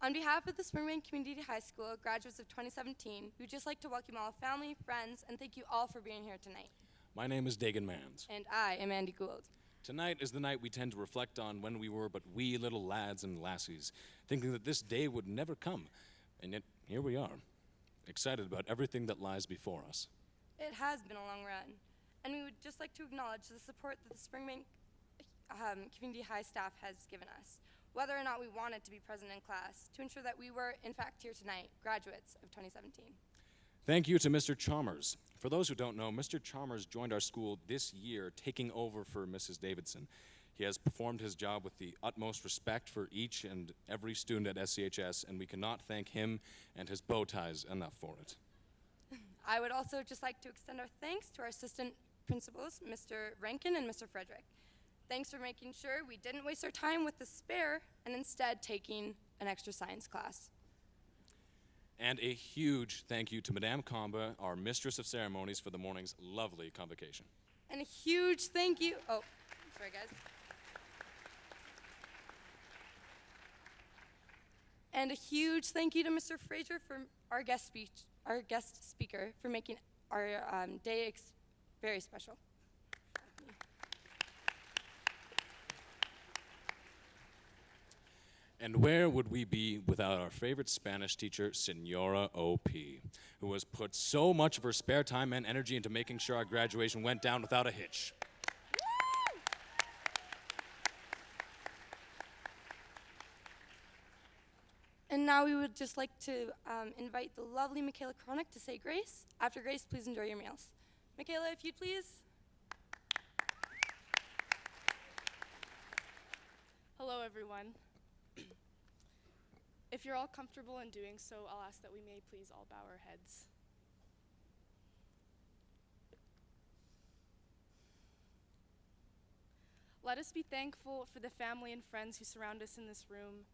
On behalf of the Springbank Community High School graduates of 2017, we would just like to welcome all family, friends, and thank you all for being here tonight. My name is Dagan Mans. And I am Andy Gould. Tonight is the night we tend to reflect on when we were but wee little lads and lassies, thinking that this day would never come. And yet, here we are, excited about everything that lies before us. It has been a long run, and we would just like to acknowledge the support that the Springbank Community High staff has given us, whether or not we wanted to be present in class, to ensure that we were, in fact, here tonight, graduates of 2017. Thank you to Mr. Chalmers. For those who don't know, Mr. Chalmers joined our school this year, taking over for Mrs. Davidson. He has performed his job with the utmost respect for each and every student at SCHS, and we cannot thank him and his bow ties enough for it. I would also just like to extend our thanks to our assistant principals, Mr. Rankin and Mr. Frederick. Thanks for making sure we didn't waste our time with the spare and instead taking an extra science class. And a huge thank you to Madame Comba, our mistress of ceremonies, for the morning's lovely convocation. And a huge thank you, sorry guys. And a huge thank you to Mr. Fraser for our guest speaker for making our day very special. And where would we be without our favorite Spanish teacher, Senora O.P., who has put so much of her spare time and energy into making sure our graduation went down without a hitch. And now we would just like to invite the lovely Michaela Kronick to say grace. After grace, please enjoy your meals. Michaela, if you'd please. Hello, everyone. If you're all comfortable in doing so, I'll ask that we may please all bow our heads. Let us be thankful for the family and friends who surround us in this room,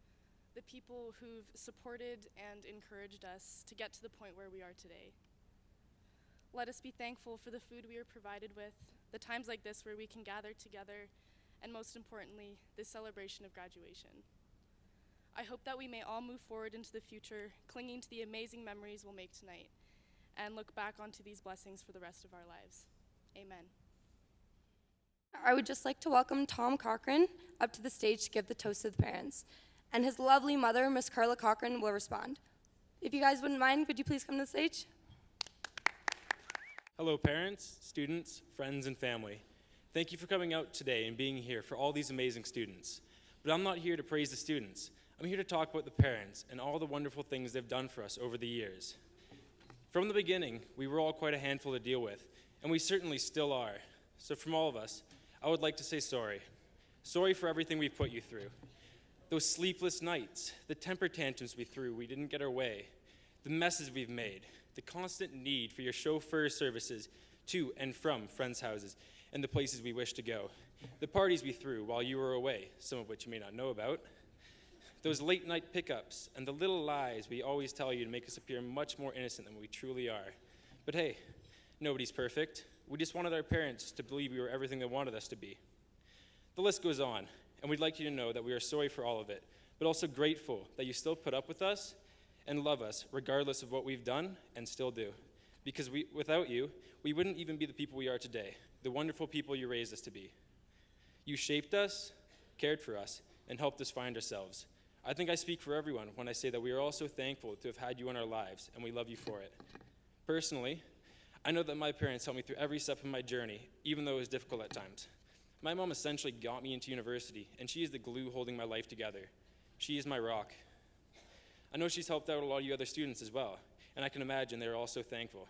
the people who've supported and encouraged us to get to the point where we are today. Let us be thankful for the food we are provided with, the times like this where we can gather together, and most importantly, this celebration of graduation. I hope that we may all move forward into the future, clinging to the amazing memories we'll make tonight, and look back onto these blessings for the rest of our lives. Amen. I would just like to welcome Tom Cochran up to the stage to give the toast to the parents. And his lovely mother, Miss Carla Cochran, will respond. If you guys wouldn't mind, could you please come to the stage? Hello, parents, students, friends, and family. Thank you for coming out today and being here for all these amazing students. But I'm not here to praise the students. I'm here to talk about the parents and all the wonderful things they've done for us over the years. From the beginning, we were all quite a handful to deal with, and we certainly still are. So from all of us, I would like to say sorry. Sorry for everything we've put you through. Those sleepless nights, the temper tantrums we threw, we didn't get our way, the messes we've made, the constant need for your chauffeur services to and from friends' houses and the places we wish to go, the parties we threw while you were away, some of which you may not know about, those late night pickups and the little lies we always tell you to make us appear much more innocent than we truly are. But hey, nobody's perfect. We just wanted our parents to believe we were everything they wanted us to be. The list goes on, and we'd like you to know that we are sorry for all of it, but also grateful that you still put up with us and love us regardless of what we've done and still do. Because without you, we wouldn't even be the people we are today, the wonderful people you raised us to be. You shaped us, cared for us, and helped us find ourselves. I think I speak for everyone when I say that we are all so thankful to have had you in our lives, and we love you for it. Personally, I know that my parents helped me through every step of my journey, even though it was difficult at times. My mom essentially got me into university, and she is the glue holding my life together. She is my rock. I know she's helped out a lot of you other students as well, and I can imagine they're all so thankful.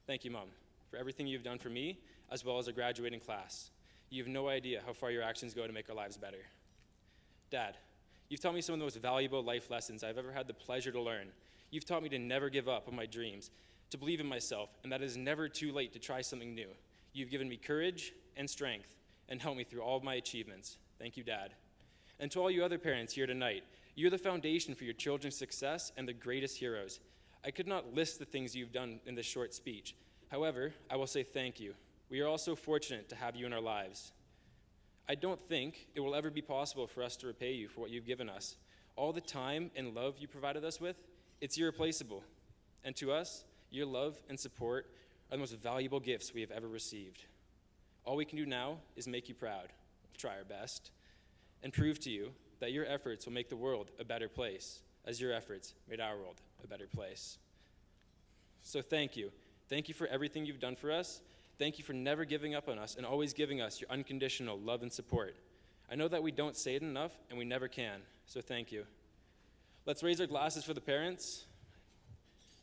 Thank you, Mom, for everything you've done for me, as well as our graduating class. You have no idea how far your actions go to make our lives better. Dad, you've taught me some of the most valuable life lessons I've ever had the pleasure to learn. You've taught me to never give up on my dreams, to believe in myself, and that it is never too late to try something new. You've given me courage and strength and helped me through all of my achievements. Thank you, Dad. And to all you other parents here tonight, you're the foundation for your children's success and the greatest heroes. I could not list the things you've done in this short speech. However, I will say thank you. We are all so fortunate to have you in our lives. I don't think it will ever be possible for us to repay you for what you've given us. All the time and love you provided us with, it's irreplaceable. And to us, your love and support are the most valuable gifts we have ever received. All we can do now is make you proud, try our best, and prove to you that your efforts will make the world a better place, as your efforts made our world a better place. So thank you. Thank you for everything you've done for us. Thank you for never giving up on us and always giving us your unconditional love and support. I know that we don't say it enough, and we never can, so thank you. Let's raise our glasses for the parents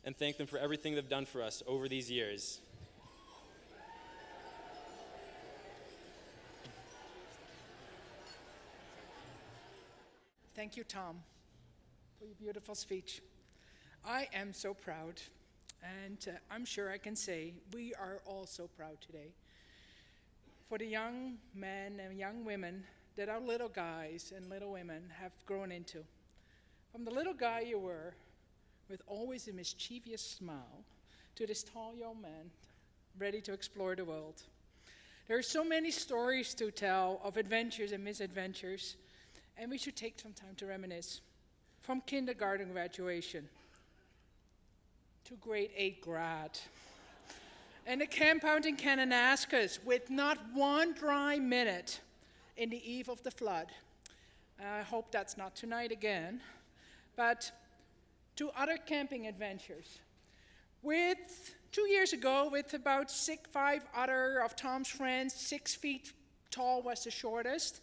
and thank them for everything they've done for us over these years. Thank you, Tom, for your beautiful speech. I am so proud, and I'm sure I can say we are all so proud today for the young men and young women that our little guys and little women have grown into. From the little guy you were, with always a mischievous smile, to this tall young man ready to explore the world. There are so many stories to tell of adventures and misadventures, and we should take some time to reminisce. From kindergarten graduation to grade 8 grad, and a campout in Kananaskis with not one dry minute in the eve of the flood. I hope that's not tonight again, but to other camping adventures. With 2 years ago, with about 5 other of Tom's friends, 6 feet tall was the shortest,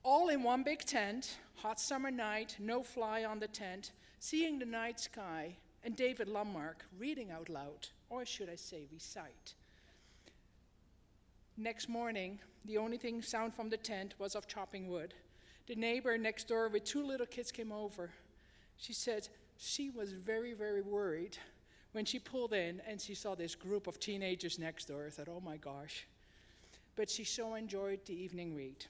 all in one big tent, hot summer night, no fly on the tent, seeing the night sky, and David Lummark reading out loud, or should I say recite. Next morning, the only sound from the tent was of chopping wood. The neighbor next door with 2 little kids came over. She said she was very, very worried when she pulled in and she saw this group of teenagers next door. I thought, oh my gosh. But she so enjoyed the evening read.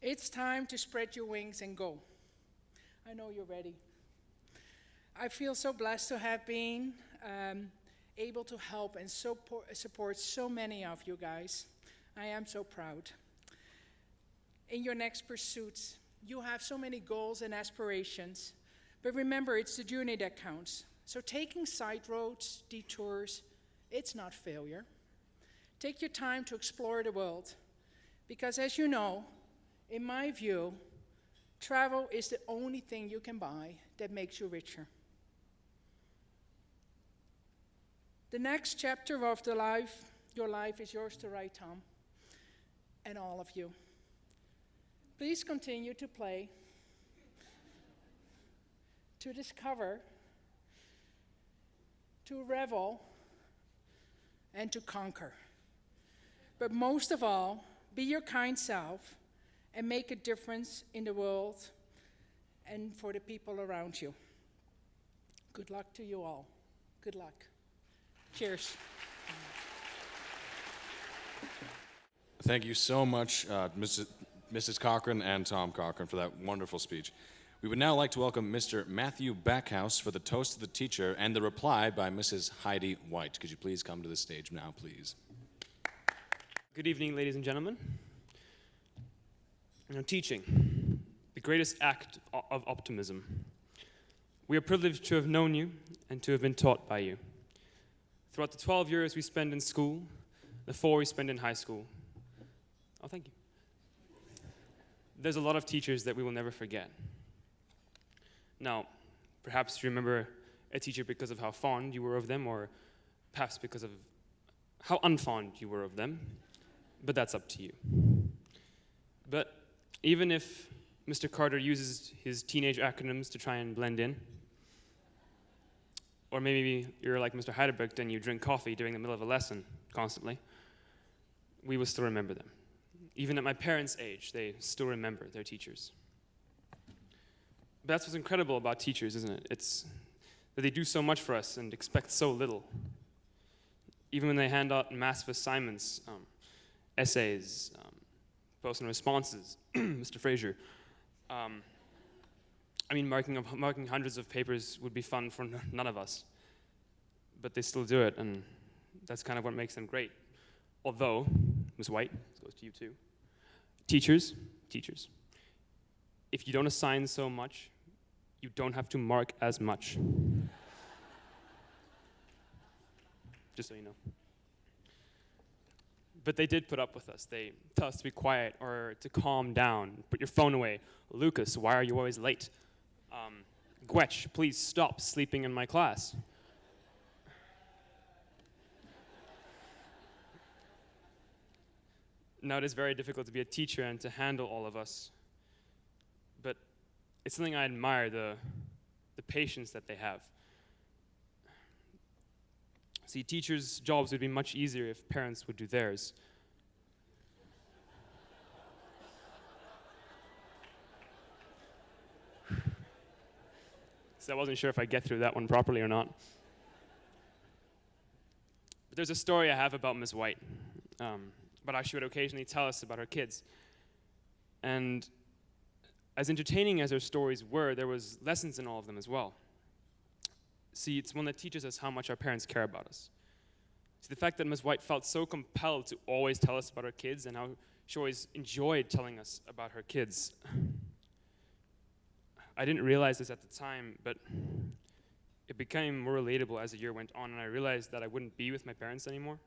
It's time to spread your wings and go. I know you're ready. I feel so blessed to have been able to help and support so many of you guys. I am so proud. In your next pursuits, you have so many goals and aspirations, but remember, it's the journey that counts. So taking side roads, detours, it's not failure. Take your time to explore the world, because as you know, in my view, travel is the only thing you can buy that makes you richer. The next chapter of your life is yours to write, Tom, and all of you. Please continue to play, to discover, to revel, and to conquer. But most of all, be your kind self and make a difference in the world and for the people around you. Good luck to you all. Good luck. Cheers. Thank you so much, Mrs. Cochran and Tom Cochran, for that wonderful speech. We would now like to welcome Mr. Matthew Backhouse for the toast to the teacher and the reply by Mrs. Heidi White. Could you please come to the stage now, please? Good evening, ladies and gentlemen. Now, teaching, the greatest act of optimism. We are privileged to have known you and to have been taught by you. Throughout the 12 years we spend in school, the 4 we spend in high school. Oh, thank you. There's a lot of teachers that we will never forget. Now, perhaps you remember a teacher because of how fond you were of them, or perhaps because of how unfond you were of them, but that's up to you. But even if Mr. Carter uses his teenage acronyms to try and blend in, or maybe you're like Mr. Heidelberg and you drink coffee during the middle of a lesson constantly, we will still remember them. Even at my parents' age, they still remember their teachers. But that's what's incredible about teachers, isn't it? It's that they do so much for us and expect so little. Even when they hand out massive assignments, essays, posts and responses, Mr. Fraser. Marking hundreds of papers would be fun for none of us, but they still do it, and that's kind of what makes them great. Although, Ms. White, this goes to you too, teachers, if you don't assign so much, you don't have to mark as much. Just so you know. But they did put up with us. They tell us to be quiet or to calm down. Put your phone away. Lucas, why are you always late? Gwetch, please stop sleeping in my class. Now, it is very difficult to be a teacher and to handle all of us. But it's something I admire, the patience that they have. See, teachers' jobs would be much easier if parents would do theirs. So I wasn't sure if I'd get through that one properly or not. But there's a story I have about Ms. White, but she would occasionally tell us about her kids. And as entertaining as her stories were, there was lessons in all of them as well. See, it's one that teaches us how much our parents care about us. See, the fact that Ms. White felt so compelled to always tell us about her kids and how she always enjoyed telling us about her kids. I didn't realize this at the time, but it became more relatable as the year went on, and I realized that I wouldn't be with my parents anymore.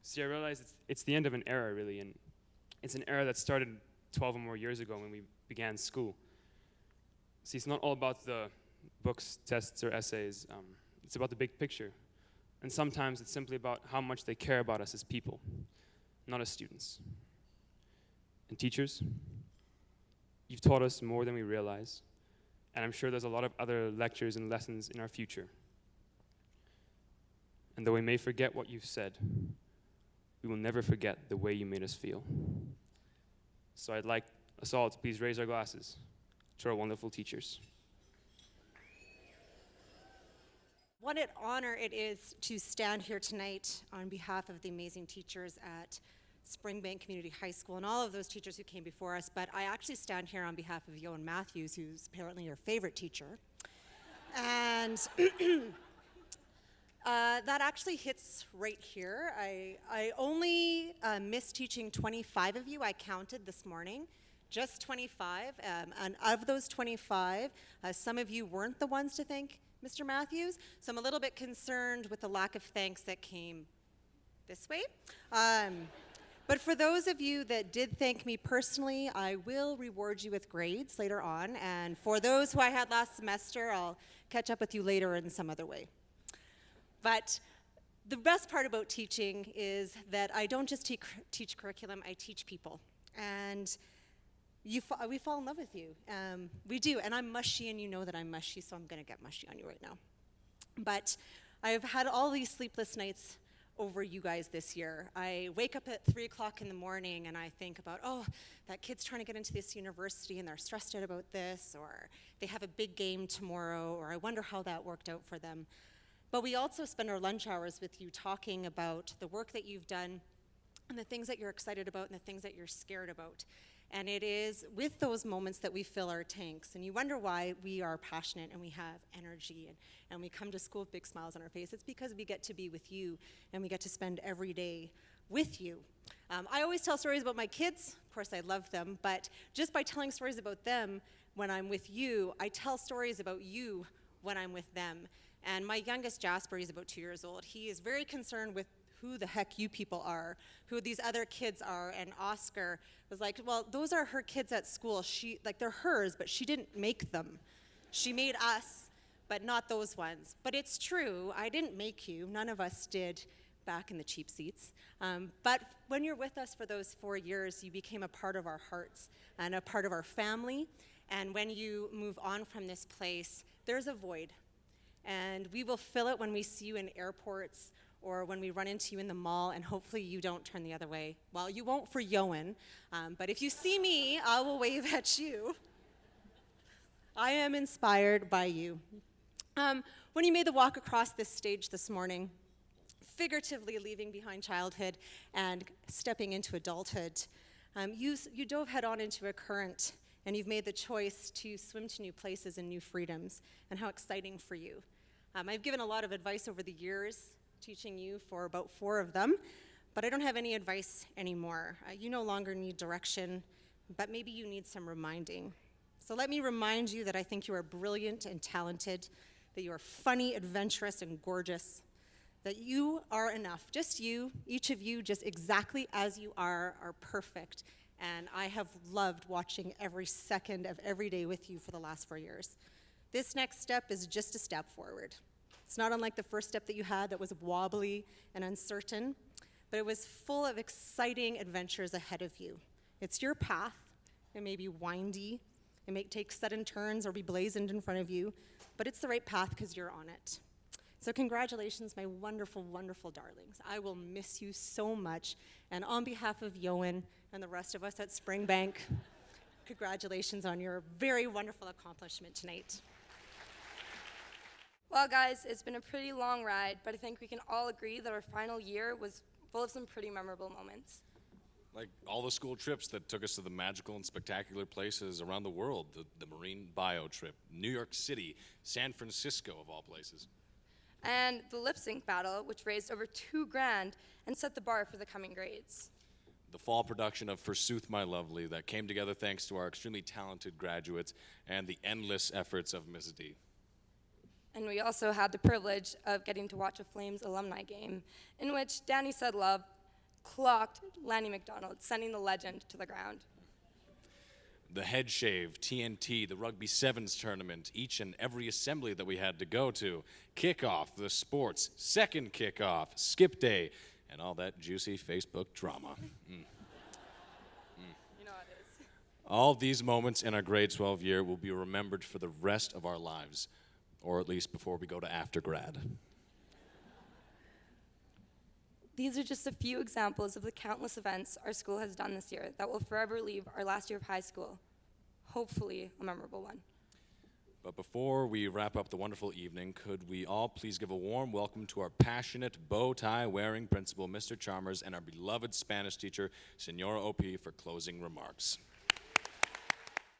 See, I realized it's the end of an era, really, and it's an era that started 12 or more years ago when we began school. See, it's not all about the books, tests, or essays. It's about the big picture. And sometimes it's simply about how much they care about us as people, not as students. And teachers, you've taught us more than we realize, and I'm sure there's a lot of other lectures and lessons in our future. And though we may forget what you've said, we will never forget the way you made us feel. So I'd like us all to please raise our glasses to our wonderful teachers. What an honor it is to stand here tonight on behalf of the amazing teachers at Springbank Community High School and all of those teachers who came before us, but I actually stand here on behalf of Yoan Matthews, who's apparently your favorite teacher. And that actually hits right here. I only missed teaching 25 of you. I counted this morning, just 25. And of those 25, some of you weren't the ones to thank Mr. Matthews, so I'm a little bit concerned with the lack of thanks that came this way. But for those of you that did thank me personally, I will reward you with grades later on. And for those who I had last semester, I'll catch up with you later in some other way. But the best part about teaching is that I don't just teach curriculum, I teach people. And we fall in love with you. We do, and I'm mushy, and you know that I'm mushy, so I'm going to get mushy on you right now. But I've had all these sleepless nights over you guys this year. I wake up at 3 o'clock in the morning and I think about, oh, that kid's trying to get into this university and they're stressed out about this, or they have a big game tomorrow, or I wonder how that worked out for them. But we also spend our lunch hours with you talking about the work that you've done and the things that you're excited about and the things that you're scared about. And it is with those moments that we fill our tanks. And you wonder why we are passionate and we have energy and we come to school with big smiles on our face. It's because we get to be with you and we get to spend every day with you. I always tell stories about my kids. Of course, I love them. But just by telling stories about them when I'm with you, I tell stories about you when I'm with them. And my youngest, Jasper, he's about 2 years old. He is very concerned with who the heck you people are, who these other kids are. And Oscar was like, well, those are her kids at school. They're hers, but she didn't make them. She made us, but not those ones. But it's true, I didn't make you. None of us did back in the cheap seats. But when you're with us for those 4 years, you became a part of our hearts and a part of our family. And when you move on from this place, there's a void. And we will fill it when we see you in airports or when we run into you in the mall, and hopefully you don't turn the other way. Well, you won't for Yoan, but if you see me, I will wave at you. I am inspired by you. When you made the walk across this stage this morning, figuratively leaving behind childhood and stepping into adulthood, you dove head on into a current, and you've made the choice to swim to new places and new freedoms, and how exciting for you. I've given a lot of advice over the years, teaching you for about 4 of them, but I don't have any advice anymore. You no longer need direction, but maybe you need some reminding. So let me remind you that I think you are brilliant and talented, that you are funny, adventurous, and gorgeous, that you are enough. Just you, each of you, just exactly as you are perfect. And I have loved watching every second of every day with you for the last 4 years. This next step is just a step forward. It's not unlike the first step that you had that was wobbly and uncertain, but it was full of exciting adventures ahead of you. It's your path. It may be windy. It may take sudden turns or be blazoned in front of you, but it's the right path because you're on it. So congratulations, my wonderful, wonderful darlings. I will miss you so much. And on behalf of Yoan and the rest of us at Springbank, congratulations on your very wonderful accomplishment tonight. Well, guys, it's been a pretty long ride, but I think we can all agree that our final year was full of some pretty memorable moments. Like all the school trips that took us to the magical and spectacular places around the world, the marine bio trip, New York City, San Francisco of all places. And the lip sync battle, which raised over $2,000 and set the bar for the coming grades. The fall production of Forsooth My Lovely that came together thanks to our extremely talented graduates and the endless efforts of Ms. D. And we also had the privilege of getting to watch a Flames alumni game in which Danny Sudlove clocked Lanny McDonald, sending the legend to the ground. The head shave, TNT, the rugby sevens tournament, each and every assembly that we had to go to, kickoff, the sports, second kickoff, skip day, and all that juicy Facebook drama. You know how it is. All these moments in our grade 12 year will be remembered for the rest of our lives, or at least before we go to after grad. These are just a few examples of the countless events our school has done this year that will forever leave our last year of high school, hopefully a memorable one. But before we wrap up the wonderful evening, could we all please give a warm welcome to our passionate, bow tie wearing principal, Mr. Chalmers, and our beloved Spanish teacher, Senora OP, for closing remarks.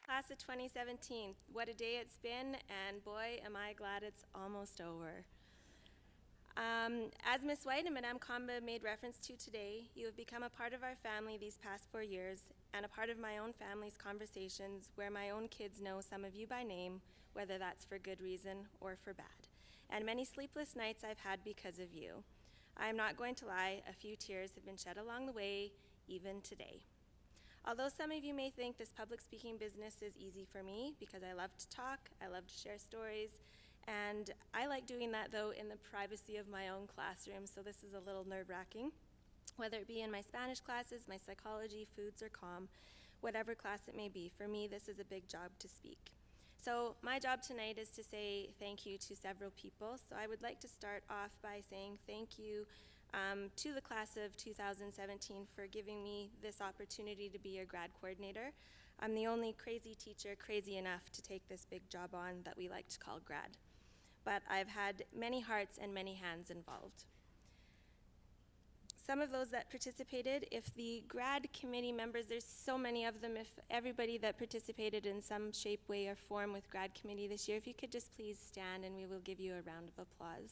Class of 2017, what a day it's been, and boy, am I glad it's almost over. As Ms. White and Madame Comba made reference to today, you have become a part of our family these past 4 years, and a part of my own family's conversations where my own kids know some of you by name, whether that's for good reason or for bad. And many sleepless nights I've had because of you. I am not going to lie, a few tears have been shed along the way, even today. Although some of you may think this public speaking business is easy for me because I love to talk, I love to share stories, and I like doing that, though, in the privacy of my own classroom, so this is a little nerve-wracking. Whether it be in my Spanish classes, my psychology, foods, or comm, whatever class it may be, for me, this is a big job to speak. So my job tonight is to say thank you to several people, so I would like to start off by saying thank you to the class of 2017 for giving me this opportunity to be your grad coordinator. I'm the only crazy teacher crazy enough to take this big job on that we like to call grad. But I've had many hearts and many hands involved. Some of those that participated, if the grad committee members, there's so many of them, if everybody that participated in some shape, way, or form with grad committee this year, if you could just please stand and we will give you a round of applause.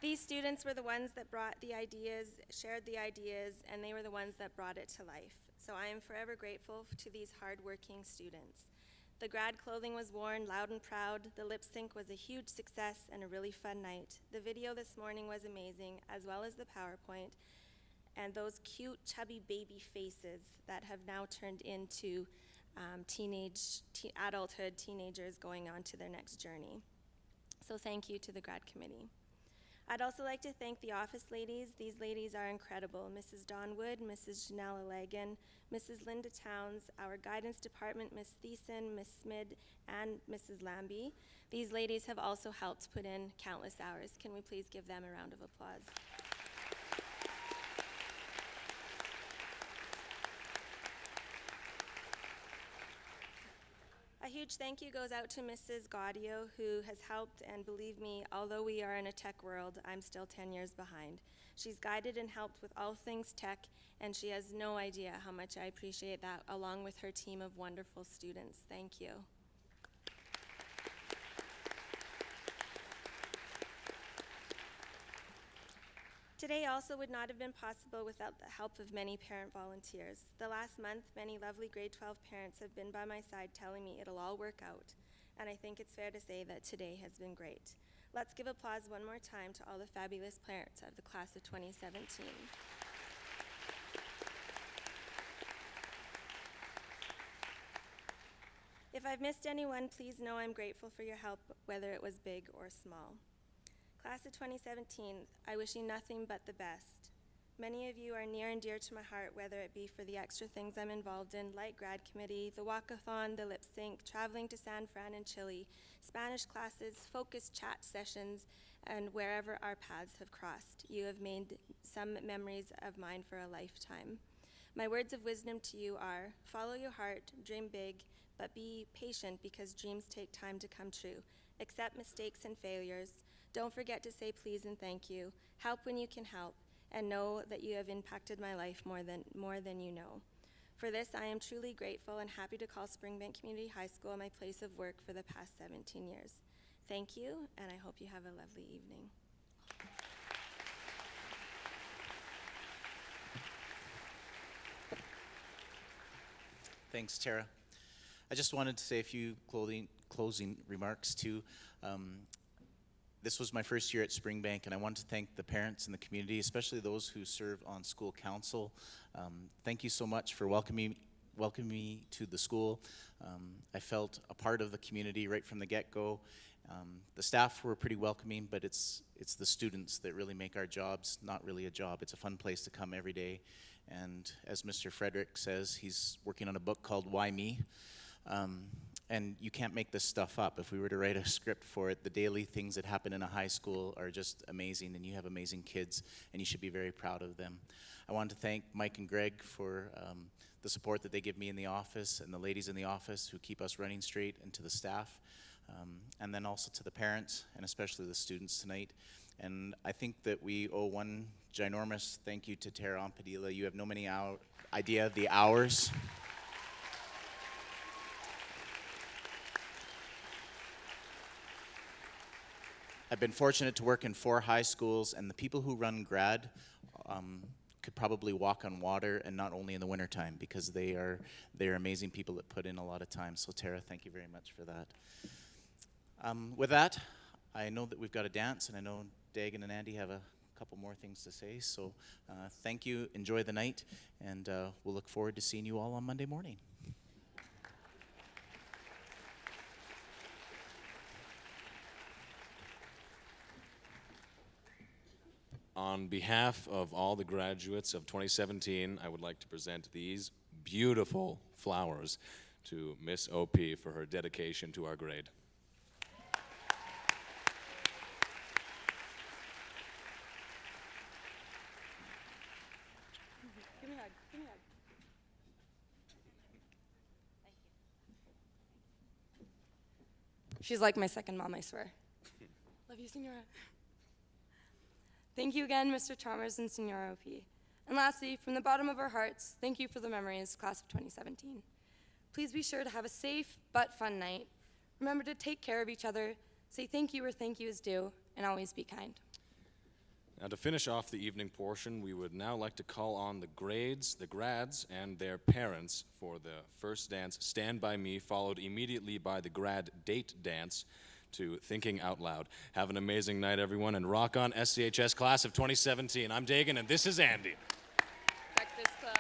These students were the ones that brought the ideas, shared the ideas, and they were the ones that brought it to life. So I am forever grateful to these hardworking students. The grad clothing was worn loud and proud. The lip sync was a huge success and a really fun night. The video this morning was amazing, as well as the PowerPoint, and those cute, chubby baby faces that have now turned into adulthood, teenagers going on to their next journey. So thank you to the grad committee. I'd also like to thank the office ladies. These ladies are incredible. Mrs. Dawn Wood, Mrs. Janelle Allegan, Mrs. Linda Towns, our guidance department, Ms. Thiessen, Ms. Smid, and Mrs. Lambie. These ladies have also helped put in countless hours. Can we please give them a round of applause? A huge thank you goes out to Mrs. Gaudio, who has helped, and believe me, although we are in a tech world, I'm still 10 years behind. She's guided and helped with all things tech, and she has no idea how much I appreciate that, along with her team of wonderful students. Thank you. Today also would not have been possible without the help of many parent volunteers. The last month, many lovely grade 12 parents have been by my side telling me it'll all work out, and I think it's fair to say that today has been great. Let's give applause one more time to all the fabulous parents of the class of 2017. If I've missed anyone, please know I'm grateful for your help, whether it was big or small. Class of 2017, I wish you nothing but the best. Many of you are near and dear to my heart, whether it be for the extra things I'm involved in, like grad committee, the walkathon, the lip sync, traveling to San Fran and Chile, Spanish classes, focused chat sessions, and wherever our paths have crossed. You have made some memories of mine for a lifetime. My words of wisdom to you are, follow your heart, dream big, but be patient because dreams take time to come true. Accept mistakes and failures. Don't forget to say please and thank you. Help when you can help, and know that you have impacted my life more than you know. For this, I am truly grateful and happy to call Springbank Community High School my place of work for the past 17 years. Thank you, and I hope you have a lovely evening. Thanks, Tara. I just wanted to say a few closing remarks too. This was my first year at Springbank, and I want to thank the parents in the community, especially those who serve on school council. Thank you so much for welcoming me to the school. I felt a part of the community right from the get-go. The staff were pretty welcoming, but it's the students that really make our jobs not really a job. It's a fun place to come every day. And as Mr. Frederick says, he's working on a book called Why Me? And you can't make this stuff up. If we were to write a script for it, the daily things that happen in a high school are just amazing, and you have amazing kids, and you should be very proud of them. I want to thank Mike and Greg for the support that they give me in the office, and the ladies in the office who keep us running straight, and to the staff, and then also to the parents, and especially the students tonight. And I think that we owe one ginormous thank you to Tara Ampadilla. You have no many idea of the hours. I've been fortunate to work in 4 high schools, and the people who run Grad could probably walk on water, and not only in the wintertime, because they are amazing people that put in a lot of time. So Tara, thank you very much for that. With that, I know that we've got a dance, and I know Dagan and Andy have a couple more things to say. So thank you, enjoy the night, and we'll look forward to seeing you all on Monday morning. On behalf of all the graduates of 2017, I would like to present these beautiful flowers to Miss OP for her dedication to our grade. Give me a hug. Give me a hug. She's like my second mom, I swear. Love you, Senora. Thank you again, Mr. Chalmers and Senora OP. And lastly, from the bottom of our hearts, thank you for the memories, class of 2017. Please be sure to have a safe but fun night. Remember to take care of each other, say thank you where thank you is due, and always be kind. Now, to finish off the evening portion, we would now like to call on the grads, and their parents for the first dance, Stand By Me, followed immediately by the grad date dance to Thinking Out Loud. Have an amazing night, everyone, and rock on SCHS class of 2017. I'm Dagan, and this is Andy. Breakfast Club.